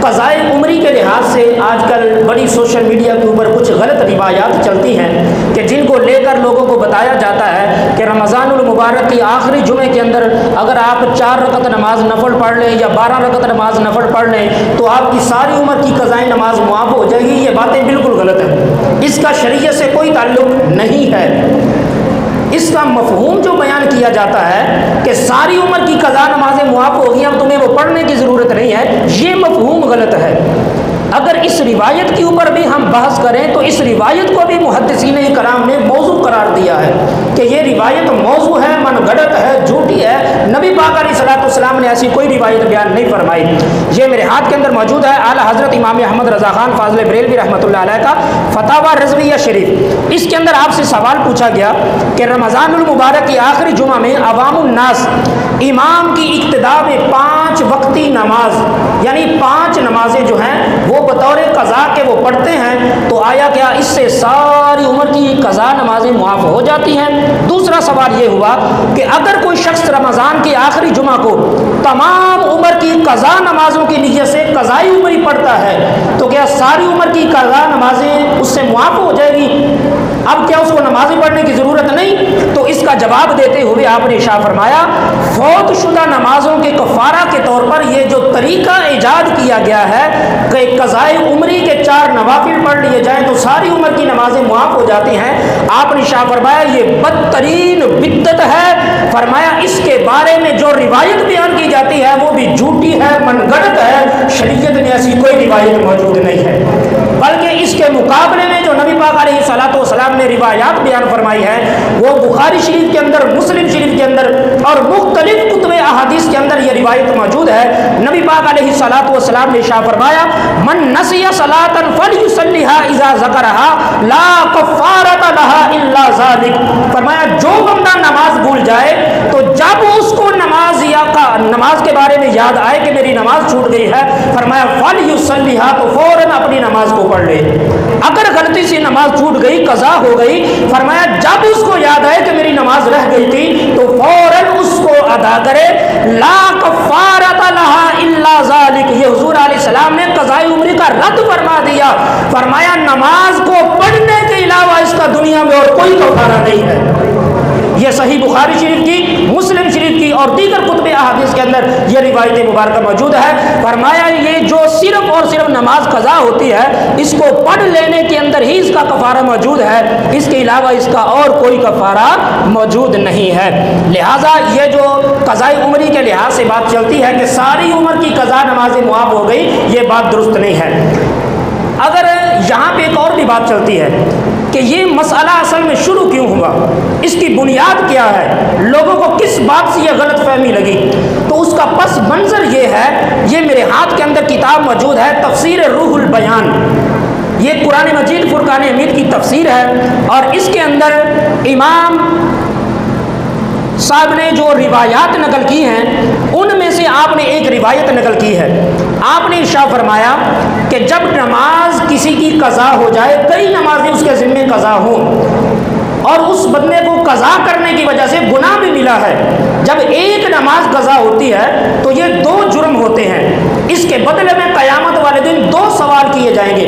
قضائے عمری کے لحاظ سے آج کل بڑی سوشل میڈیا کے اوپر کچھ غلط روایات چلتی ہیں کہ جن کو لے کر لوگوں کو بتایا جاتا ہے کہ رمضان المبارک کی آخری جمعے کے اندر اگر آپ 4 رکعت نماز نفل پڑھ لیں یا 12 رکعت نماز نفل پڑھ لیں تو آپ کی ساری عمر کی قضائے نماز معاف ہو جائے گی۔ یہ باتیں بالکل غلط ہیں، اس کا شریعت سے کوئی تعلق نہیں ہے۔ اس کا مفہوم جو بیان کیا جاتا ہے کہ ساری عمر کی قضا نمازیں معاف ہو گئی، اب تمہیں وہ پڑھنے کی ضرورت نہیں ہے، یہ مفہوم غلط ہے۔ اگر اس روایت کے اوپر بھی ہم بحث کریں تو اس روایت کو بھی محدثین کرام نے موضوع قرار دیا ہے کہ یہ روایت موضوع ہے، من گھڑت ہے، جھوٹی ہے۔ نبی پاک علیہ الصلوۃ والسلام نے ایسی کوئی روایت بیان نہیں فرمائی۔ یہ میرے ہاتھ کے اندر موجود ہے اعلیٰ حضرت امام احمد رضا خان فاضل بریلوی رحمۃ اللہ علیہ کا فتاوی رضویہ شریف۔ اس کے اندر آپ سے سوال پوچھا گیا کہ رمضان المبارک کی آخری جمعہ میں عوام الناس امام کی اقتداء میں 5 وقتی نماز یعنی 5 نمازیں جو ہیں وہ بطور قضا کے وہ پڑھتے ہیں، تو آیا کیا اس سے ساری عمر کی قضا نمازیں معاف ہو جاتی ہیں؟ دوسرا سوال یہ ہوا کہ اگر کوئی شخص رمضان کے آخری جمعہ کو تمام عمر کی قضا نمازوں کی نیت سے قضائی عمری پڑھتا ہے تو کیا ساری عمر کی قضا نمازیں اس سے معاف ہو جائے گی؟ اب کیا اس کو نمازیں پڑھنے کی ضرورت نہیں؟ تو اس کا جواب دیتے ہوئے آپ نے ارشاد فرمایا فوت شدہ نمازوں کے کفارہ کے طور پر یہ جو طریقہ ایجاد کیا گیا ہے کہ قضائے عمری کے 4 نوافل پڑھ لیے جائیں تو ساری عمر کی نمازیں معاف ہو جاتی ہیں، آپ نے ارشاد فرمایا یہ بدترین بدعت ہے۔ فرمایا اس کے بارے میں جو روایت بیان کی جاتی ہے وہ بھی جھوٹی ہے، من گھڑت ہے، شریعت میں ایسی کوئی روایت موجود نہیں ہے۔ بلکہ اس کے مقابلے میں جو نبی پاک علیہ الصلوۃ والسلام نے روایات بیان فرمائی ہے وہ بخاری شریف کے اندر، مسلم شریف کے اندر اور مختلف کتب احادیث کے اندر یہ روایت موجود ہے۔ نبی پاک علیہ الصلوۃ والسلام نے ارشاد فرمایا من نسی صلاۃ فلیصلیها اذا ذکرها لا کفارۃ لها الا ذلک۔ فرمایا جو بندہ نماز بھول جائے تو جب اس کو نماز کے بارے میں یاد آئے کہ میری نماز چھوٹ گئی ہے، فرمایا فلیصلیها تو فوراً اپنی نماز کو پڑھ لے۔ اگر غلطی سے نماز چھوٹ گئی، قضا ہو گئی، فرمایا جب اس کو یاد آئے کہ میری نماز رہ گئی تھی تو فوراً اس کو ادا کرے۔ لا کفارۃ لها الا ذلک، یہ حضور علیہ السلام نے قضائے عمری کا رد فرما دیا۔ فرمایا نماز کو پڑھنے کے علاوہ اس کا دنیا میں اور کوئی کفارہ نہیں ہے۔ یہ صحیح بخاری شریف کی، مسلم شریف کی اور دیگر کتب احادیث کے اندر یہ روایت مبارکہ موجود ہے۔ فرمایا یہ جو صرف اور صرف نماز قضا ہوتی ہے اس کو پڑھ لینے کے اندر ہی اس کا کفارہ موجود ہے، اس کے علاوہ اس کا اور کوئی کفارہ موجود نہیں ہے۔ لہٰذا یہ جو قضائے عمری کے لحاظ سے بات چلتی ہے کہ ساری عمر کی قضا نمازیں معاف ہو گئی، یہ بات درست نہیں ہے۔ اگر یہاں پہ ایک اور بھی بات چلتی ہے کہ یہ مسئلہ اصل میں شروع کیوں ہوا، اس کی بنیاد کیا ہے، لوگوں کو کس بات سے یہ غلط فہمی لگی، تو اس کا پس منظر یہ ہے، یہ میرے ہاتھ کے اندر کتاب موجود ہے تفسیر روح البیان، یہ قرآن مجید فرقان حمید کی تفسیر ہے، اور اس کے اندر امام صاحب نے جو روایات نقل کی ہیں ان میں سے آپ نے ایک روایت نقل کی ہے۔ آپ نے ارشاد فرمایا کہ جب نماز کسی کی قضا ہو جائے، کئی نمازیں اس کے ذمے قضا ہوں اور اس بندے کو قضا کرنے کی وجہ سے گناہ بھی ملا ہے، جب ایک نماز قضا ہوتی ہے تو یہ 2 جرم ہوتے ہیں، اس کے بدلے میں قیامت والے دن 2 سوال کیے جائیں گے۔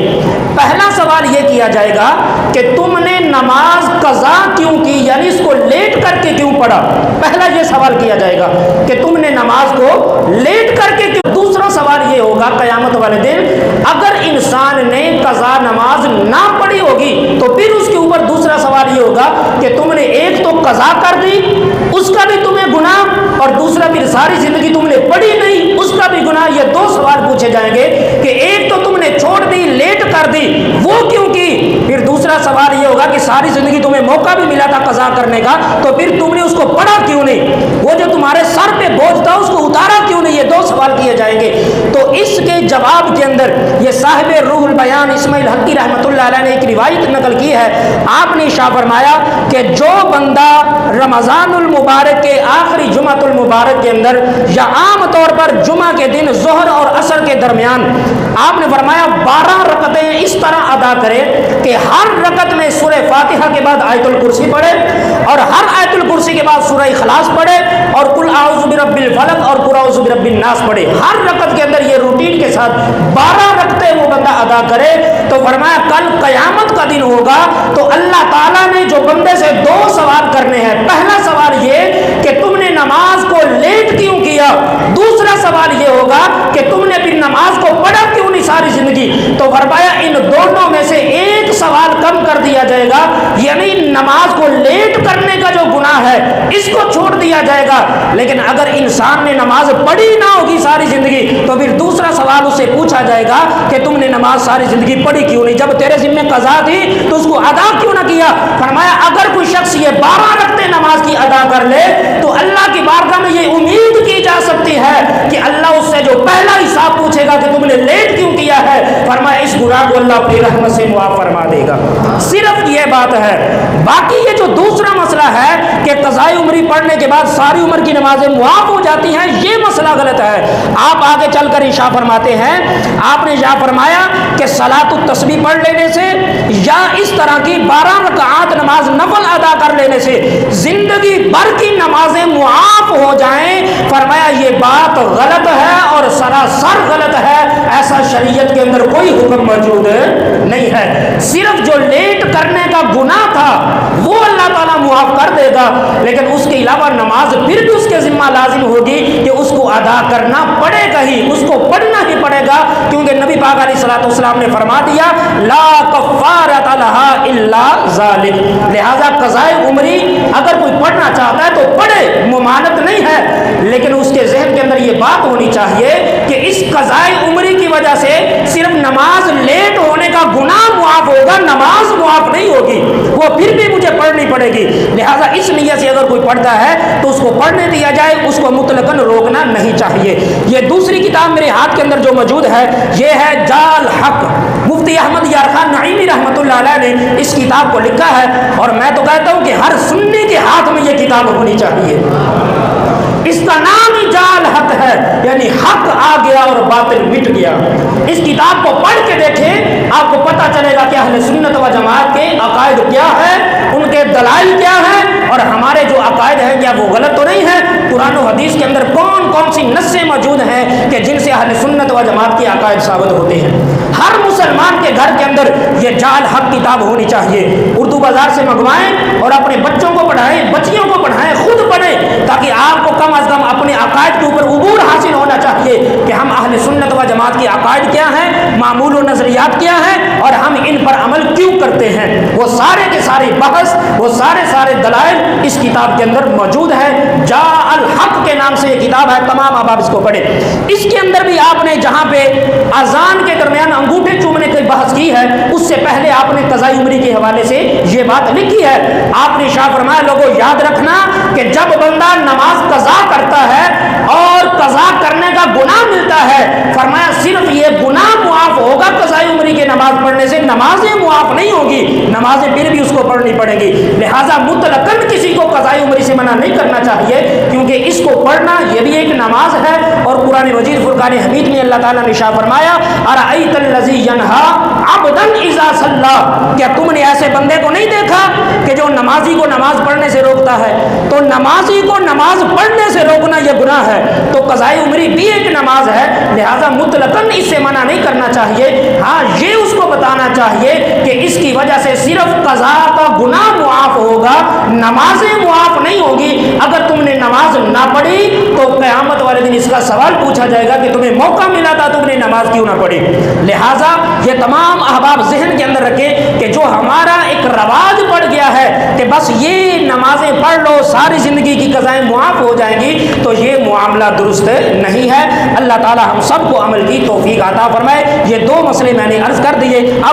پہلا سوال یہ کیا جائے گا کہ تم نے نماز قضا کیوں کی، یعنی اس کو لیٹ کر کے کیوں پڑھا، پہلا یہ سوال کیا جائے گا کہ تم نے نماز کو لیٹ کر کے کیوں۔ دوسرا سوال یہ ہوگا قیامت والے دن اگر انسان نے قضا نماز نہ پڑھی ہوگی تو پھر اس کے اوپر دوسرا سوال یہ ہوگا کہ تم نے ایک تو قضا کر دی، اس کا بھی تمہیں گناہ، اور دوسرا پھر ساری زندگی تم نے پڑھی نہیں، اس کا بھی گناہ۔ یہ 2 سوال پوچھے جائیں گے کہ ایک تو تم نے چھوڑ دی، لیٹ کر دی، وہ کیوں کی، پھر دوسرا سوال یہ ہوگا کہ ساری زندگی تمہیں موقع بھی ملا تھا قضا کرنے کا تو پھر تم نے اس کو پڑھا کیوں نہیں، وہ جو تمہارے سر پہ بوجھ تھا اس کو اتارا کیوں نہیں۔ یہ 2 سوال کیے جائیں گے۔ تو اس کے جواب کے اندر یہ صاحب روح البیان اسماعیل حقی رحمۃ اللہ علیہ نے ایک روایت نقل کی ہے۔ آپ نے ارشاد فرمایا کہ جو بندہ رمضان المبارک کے آخری جمعۃ المبارک کے اندر یا عام طور پر جمعہ کے دن ظہر اور عصر کے درمیان آپ نے فرمایا 12 رکعتیں اس طرح ادا کرے کہ ہر رکعت میں سورہ فاتحہ کے بعد آیت الکرسی پڑھے اور ہر آیت الکرسی کے بعد سورہ اخلاص پڑھے اور قل اعوذ برب الفلق اور قل اعوذ برب الناس پڑھے. ہر رکعت کے اندر یہ روٹین کے ساتھ 12 رکعتیں وہ بندہ ادا کرے تو فرمایا کل قیامت کا دن ہوگا تو اللہ تعالیٰ نے جو بندے سے 2 سوال کرنے ہیں. پہلا سوال یہ کہ تم نے نماز کو لیٹ کیوں کیا, دوسرا سوال یہ ہوگا کہ تم نے پھر نماز کو پڑھا کیوں نہیں ساری زندگی. تو فرمایا ان دونوں میں سے ایک سوال کم کر دیا جائے گا, یعنی نماز کو لیٹ کرنے کا جو گناہ ہے اس کو چھوڑ دیا جائے گا. لیکن اگر انسان نے نماز پڑھی نہ ہوگی ساری زندگی تو پھر دوسرا سوال اس سے پوچھا جائے گا کہ تم نے نماز ساری زندگی پڑھی کیوں نہیں, جب تیرے ذمہ قضا تھی تو اس کو ادا کیوں نہ کیا. فرمایا اگر کوئی شخص یہ 12 رکعتیں نماز کی ادا کر لے تو اللہ کی بارگاہ میں یہ امید کی جا سکتی ہے کہ اللہ اس سے جو پہلا حساب پوچھے گا کہ تم نے لیٹ کیوں کیا ہے, فرمایا اس گناہ کو اللہ اپنی رحمت سے معاف فرما دے گا. صرف یہ بات ہے. باقی یہ جو دوسرا مسئلہ ہے کہ قضائے عمری پڑھنے کے بعد ساری عمر کی نمازیں معاف ہو جاتی ہیں, یہ مسئلہ غلط ہے. آپ آگے چل کر ارشاد فرماتے ہیں, آپ نے یہاں فرمایا کہ صلاۃ التسبیح پڑھ لینے سے یا اس طرح کی 12 رکعات نماز نفل ادا کر لینے سے زندگی بھر کی نمازیں معاف ہو جائیں. فرمایا یہ بات غلط ہے اور سراسر غلط ہے. ایسا شریعت کے اندر کوئی حکم موجود نہیں ہے. صرف جو لیٹ کرنے کا گناہ تھا وہ اللہ تعالیٰ معاف کر دے گا, لیکن اس کے علاوہ نماز پھر بھی اس کے ذمہ لازم ہوگی کہ اس کو ادا کرنا پڑے گا ہی, اس کو پڑھنا ہی پڑے گا, کیونکہ نبی پاک علیہ الصلوۃ والسلام نے فرما دیا لا کفارۃ لہا الا ذالک. لہذا قضائے عمری اگر کوئی پڑھنا چاہتا ہے تو پڑھے, ممانعت نہیں ہے, لیکن اس کے ذہن کے اندر یہ بات ہونی چاہیے کہ اس قضائے عمری کی وجہ سے صرف نماز لیٹ ہونے کا گناہ معاف ہوگا, نماز معاف نہیں ہوگی, وہ پھر بھی مجھے پڑھنی پڑے گی. لہذا اس نیت سے اگر کوئی پڑھتا ہے تو اس کو پڑھنے دیا جائے, اس کو مطلقاً روکنا نہیں چاہیے. یہ دوسری کتاب میرے ہاتھ کے اندر جو موجود ہے یہ ہے جال حق. مفتی احمد یار خان نعیمی رحمۃ اللہ علیہ نے اس کتاب کو لکھا ہے اور میں تو کہتا ہوں کہ ہر سنی کے ہاتھ میں یہ کتاب ہونی چاہیے. اس کا نام ہی جال حق ہے, یعنی حق آ گیا اور باطل مٹ گیا. اس کتاب کو پڑھ کے دیکھیں, آپ کو پتہ چلے گا کہ اہل سنت و جماعت کے عقائد کیا ہے, ان کے دلائل کیا ہیں اور ہمارے جو عقائد ہیں کیا وہ غلط تو نہیں ہے. قرآن و حدیث کے اندر کون کون سی نصیں موجود ہیں کہ جن سے اہل سنت و جماعت کے عقائد ثابت ہوتے ہیں. ہر مسلمان کے گھر کے اندر یہ جال حق کتاب ہونی چاہیے. اردو بازار سے منگوائیں اور اپنے بچوں کو پڑھائیں, بچیوں کو پڑھائیں, خود پڑھیں, تاکہ آپ کو کم از کم اپنے عقائد کے اوپر عبور حاصل ہونا چاہیے کہ ہم اہل سنت و جماعت کے عقائد کیا ہیں, معمول و نظریات کیا ہیں اور ہم ان پر عمل کیوں کرتے ہیں. وہ سارے کے سارے بحث, وہ سارے دلائل اس کتاب کے اندر موجود ہے. جا الحق کے نام سے یہ کتاب ہے, تمام احباب اس کو پڑھیں. اس کے اندر بھی آپ نے جہاں پہ اذان کے درمیان انگوٹھے چومنے کی بحث کی ہے, اس سے پہلے آپ نے قضاء عمری کے حوالے سے یہ بات لکھی ہے. آپ نے شاہ فرمایا لوگوں یاد رکھنا کہ جب بندہ نماز قضا کرتا ہے اور قضا کرنے کا گناہ ملتا ہے, فرمایا صرف یہ گناہ معاف ہوگا قضاء عمری کے نماز پڑھنے سے, نمازیں معاف نہیں ہوگی, نمازیں پھر بھی اس کو پڑھنی پڑے گی. لہٰذا مطلقاً کسی کو قضاء عمری سے منع نہیں کرنا چاہیے, کیونکہ اس کو پڑھنا یہ بھی ایک نماز ہے. اور قرآن مجید فرقان حمید میں اللہ تعالیٰ نے شاہ فرمایا ارأیت الذی ینہا عبدا اذا صلی, کیا تم نے ایسے بندے کو نہیں دیکھا کہ جو نمازی کو نماز پڑھنے سے روکتا ہے. تو نمازی کو نماز پڑھنے سے روکنا یہ گناہ ہے, تو قضاء عمری بھی ایک نماز ہے. لہٰذا مطلقاً اس سے منع نہیں کرنا چاہیے. ہاں یہ اس کو بتانا چاہیے کہ اس کی وجہ سے صرف قضا کا گناہ معاف ہوگا, نمازیں معاف نہیں ہوگی. اگر تم نے نماز نہ پڑھی تو قیامت والے دن اس کا سوال پوچھا جائے گا کہ تمہیں موقع ملا تھا, تم نے نماز کیوں نہ پڑھی. لہٰذا یہ تمام احباب ذہن کے اندر رکھیں کہ جو ہمارا ایک رواج پڑ گیا ہے کہ بس یہ نمازیں پڑھ لو ساری زندگی کی قضائیں معاف ہو جائیں گی, تو یہ معاملہ درست نہیں ہے. اللہ تعالی ہم سب کو عمل کی توفیق عطا فرمائے. یہ 2 مسئلے میں نے عرض کر دیے.